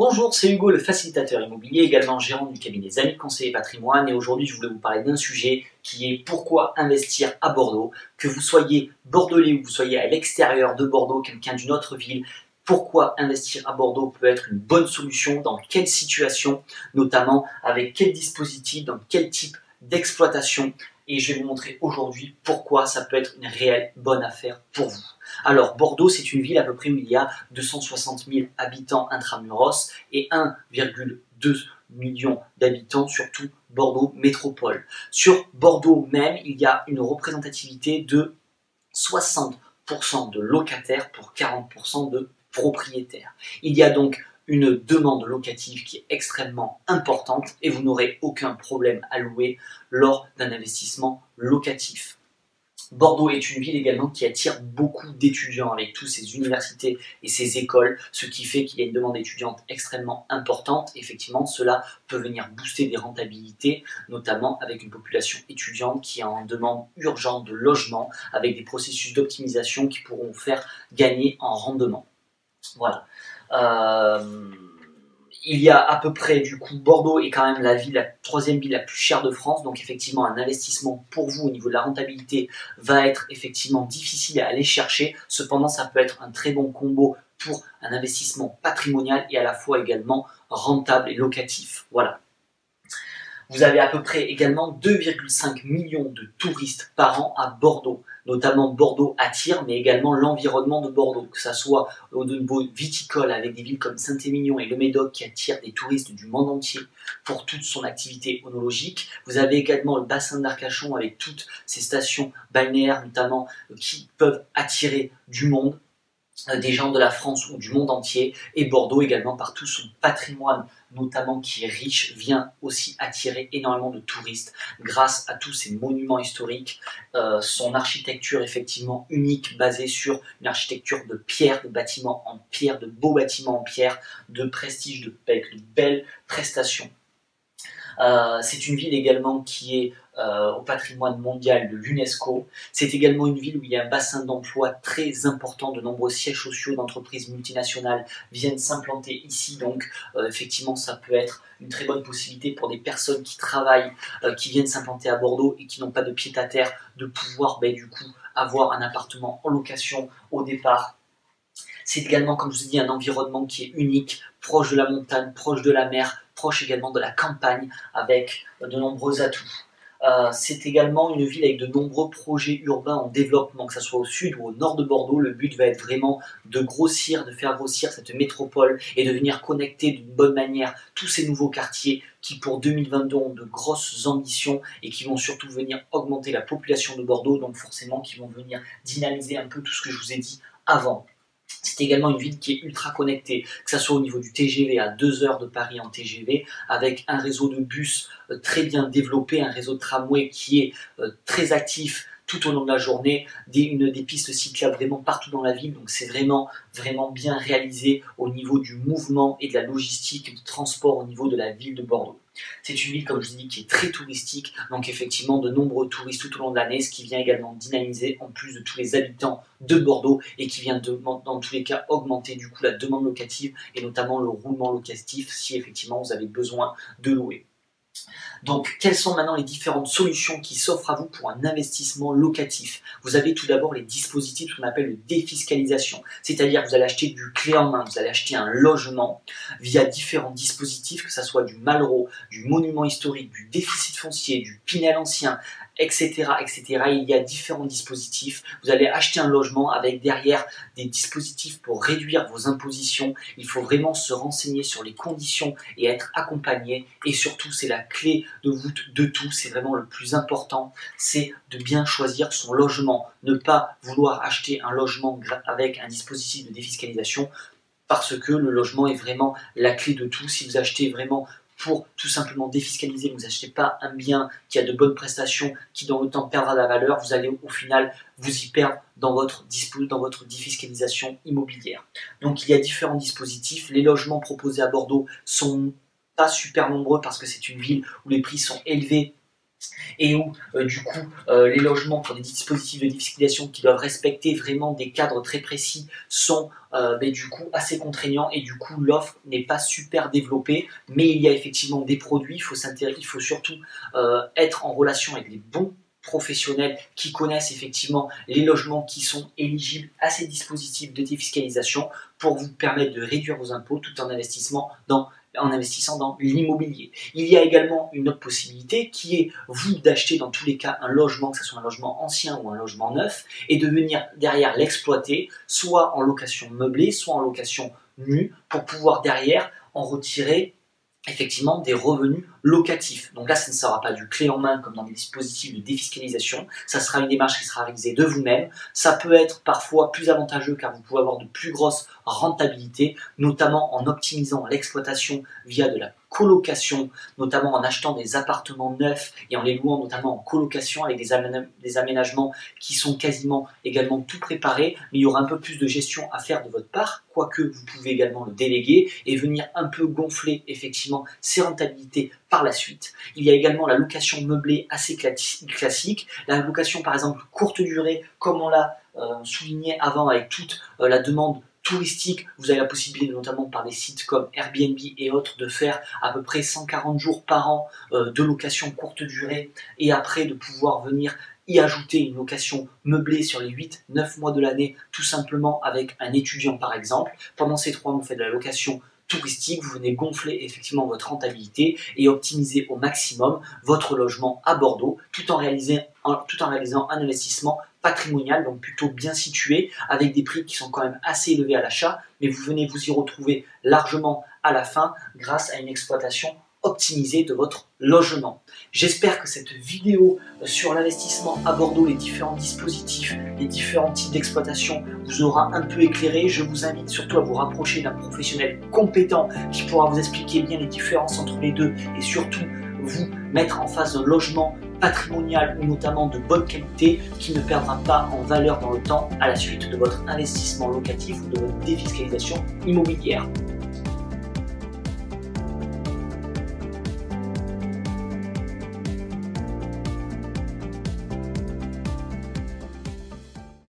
Bonjour, c'est Hugo, le facilitateur immobilier, également gérant du cabinet des Amis Conseillers Patrimoine. Et aujourd'hui, je voulais vous parler d'un sujet qui est pourquoi investir à Bordeaux. Que vous soyez bordelais ou que vous soyez à l'extérieur de Bordeaux, quelqu'un d'une autre ville, pourquoi investir à Bordeaux peut être une bonne solution, dans quelle situation, notamment avec quel dispositif, dans quel type d'exploitation. Et je vais vous montrer aujourd'hui pourquoi ça peut être une réelle bonne affaire pour vous. Alors, Bordeaux, c'est une ville à peu près où il y a 260 000 habitants intramuros et 1,2 million d'habitants, surtout Bordeaux métropole. Sur Bordeaux même, il y a une représentativité de 60% de locataires pour 40% de propriétaires. Il y a donc une demande locative qui est extrêmement importante et vous n'aurez aucun problème à louer lors d'un investissement locatif. Bordeaux est une ville également qui attire beaucoup d'étudiants avec tous ses universités et ses écoles, ce qui fait qu'il y a une demande étudiante extrêmement importante. Effectivement, cela peut venir booster des rentabilités, notamment avec une population étudiante qui est en demande urgente de logement, avec des processus d'optimisation qui pourront vous faire gagner en rendement. Voilà. Il y a à peu près, du coup, Bordeaux est quand même la troisième ville la plus chère de France, donc effectivement un investissement pour vous au niveau de la rentabilité va être effectivement difficile à aller chercher. Cependant, ça peut être un très bon combo pour un investissement patrimonial et à la fois également rentable et locatif. Voilà. Vous avez à peu près également 2,5 millions de touristes par an à Bordeaux. Notamment Bordeaux attire, mais également l'environnement de Bordeaux, que ce soit au niveau viticole avec des villes comme Saint-Émilion et le Médoc qui attirent des touristes du monde entier pour toute son activité œnologique. Vous avez également le bassin d'Arcachon avec toutes ces stations balnéaires notamment qui peuvent attirer du monde, des gens de la France ou du monde entier, et Bordeaux également par tout son patrimoine notamment qui est riche, vient aussi attirer énormément de touristes grâce à tous ces monuments historiques, son architecture effectivement unique basée sur une architecture de pierre, de bâtiments en pierre, de beaux bâtiments en pierre, de prestige, avec de belles prestations. C'est une ville également qui est au patrimoine mondial de l'UNESCO. C'est également une ville où il y a un bassin d'emploi très important, de nombreux sièges sociaux d'entreprises multinationales viennent s'implanter ici, donc effectivement ça peut être une très bonne possibilité pour des personnes qui travaillent, qui viennent s'implanter à Bordeaux et qui n'ont pas de pied-à-terre, de pouvoir du coup avoir un appartement en location au départ. C'est également, comme je vous ai dit, un environnement qui est unique, proche de la montagne, proche de la mer, proche également de la campagne, avec de nombreux atouts. C'est également une ville avec de nombreux projets urbains en développement, que ce soit au sud ou au nord de Bordeaux. Le but va être vraiment de grossir, de faire grossir cette métropole et de venir connecter d'une bonne manière tous ces nouveaux quartiers qui pour 2022 ont de grosses ambitions et qui vont surtout venir augmenter la population de Bordeaux, donc forcément qui vont venir dynamiser un peu tout ce que je vous ai dit avant. C'est également une ville qui est ultra connectée, que ce soit au niveau du TGV à 2 heures de Paris en TGV, avec un réseau de bus très bien développé, un réseau de tramway qui est très actif tout au long de la journée, des pistes cyclables vraiment partout dans la ville, donc c'est vraiment bien réalisé au niveau du mouvement et de la logistique de transport au niveau de la ville de Bordeaux. C'est une ville, comme je vous dis, qui est très touristique, donc effectivement de nombreux touristes tout au long de l'année, ce qui vient également dynamiser en plus de tous les habitants de Bordeaux et qui vient dans tous les cas augmenter du coup la demande locative et notamment le roulement locatif si effectivement vous avez besoin de louer. Donc, quelles sont maintenant les différentes solutions qui s'offrent à vous pour un investissement locatif? Vous avez tout d'abord les dispositifs qu'on appelle de défiscalisation, c'est-à-dire que vous allez acheter du clé en main, vous allez acheter un logement via différents dispositifs, que ce soit du Malraux, du monument historique, du déficit foncier, du Pinel ancien, etc., etc. Il y a différents dispositifs. Vous allez acheter un logement avec derrière des dispositifs pour réduire vos impositions. Il faut vraiment se renseigner sur les conditions et être accompagné. Et surtout, c'est la clé de voûte de tout. C'est vraiment le plus important. C'est de bien choisir son logement. Ne pas vouloir acheter un logement avec un dispositif de défiscalisation parce que le logement est vraiment la clé de tout. Si vous achetez vraiment pour tout simplement défiscaliser, vous n'achetez pas un bien qui a de bonnes prestations, qui dans le temps perdra de la valeur, vous allez au final vous y perdre dans votre défiscalisation immobilière. Donc il y a différents dispositifs. Les logements proposés à Bordeaux sont pas super nombreux parce que c'est une ville où les prix sont élevés et où du coup les logements pour des dispositifs de défiscalisation qui doivent respecter vraiment des cadres très précis sont du coup assez contraignants, et du coup l'offre n'est pas super développée, mais il y a effectivement des produits. Il faut surtout être en relation avec les bons professionnels qui connaissent effectivement les logements qui sont éligibles à ces dispositifs de défiscalisation pour vous permettre de réduire vos impôts tout en investissant dans l'immobilier. Il y a également une autre possibilité qui est vous d'acheter dans tous les cas un logement, que ce soit un logement ancien ou un logement neuf, et de venir derrière l'exploiter, soit en location meublée, soit en location nue, pour pouvoir derrière en retirer effectivement des revenus locatifs. Donc là, ça ne sera pas du clé en main comme dans des dispositifs de défiscalisation, ça sera une démarche qui sera réalisée de vous-même. Ça peut être parfois plus avantageux car vous pouvez avoir de plus grosses rentabilités, notamment en optimisant l'exploitation via de la colocation, notamment en achetant des appartements neufs et en les louant notamment en colocation avec des aménagements qui sont quasiment également tout préparés, mais il y aura un peu plus de gestion à faire de votre part, quoique vous pouvez également le déléguer et venir un peu gonfler effectivement ces rentabilités par la suite. Il y a également la location meublée assez classique, la location par exemple courte durée, comme on l'a souligné avant avec toute la demande touristique. Vous avez la possibilité, notamment par des sites comme Airbnb et autres, de faire à peu près 140 jours par an de location courte durée, et après de pouvoir venir y ajouter une location meublée sur les 8-9 mois de l'année, tout simplement avec un étudiant par exemple. Pendant ces 3 mois, vous faites de la location touristique, vous venez gonfler effectivement votre rentabilité et optimiser au maximum votre logement à Bordeaux, tout en réalisant un investissement patrimonial, donc plutôt bien situé, avec des prix qui sont quand même assez élevés à l'achat, mais vous venez vous y retrouver largement à la fin grâce à une exploitation optimisée de votre logement. J'espère que cette vidéo sur l'investissement à Bordeaux, les différents dispositifs, les différents types d'exploitation vous aura un peu éclairé. Je vous invite surtout à vous rapprocher d'un professionnel compétent qui pourra vous expliquer bien les différences entre les deux, et surtout vous mettre en face d'un logement patrimonial ou notamment de bonne qualité qui ne perdra pas en valeur dans le temps à la suite de votre investissement locatif ou de votre défiscalisation immobilière.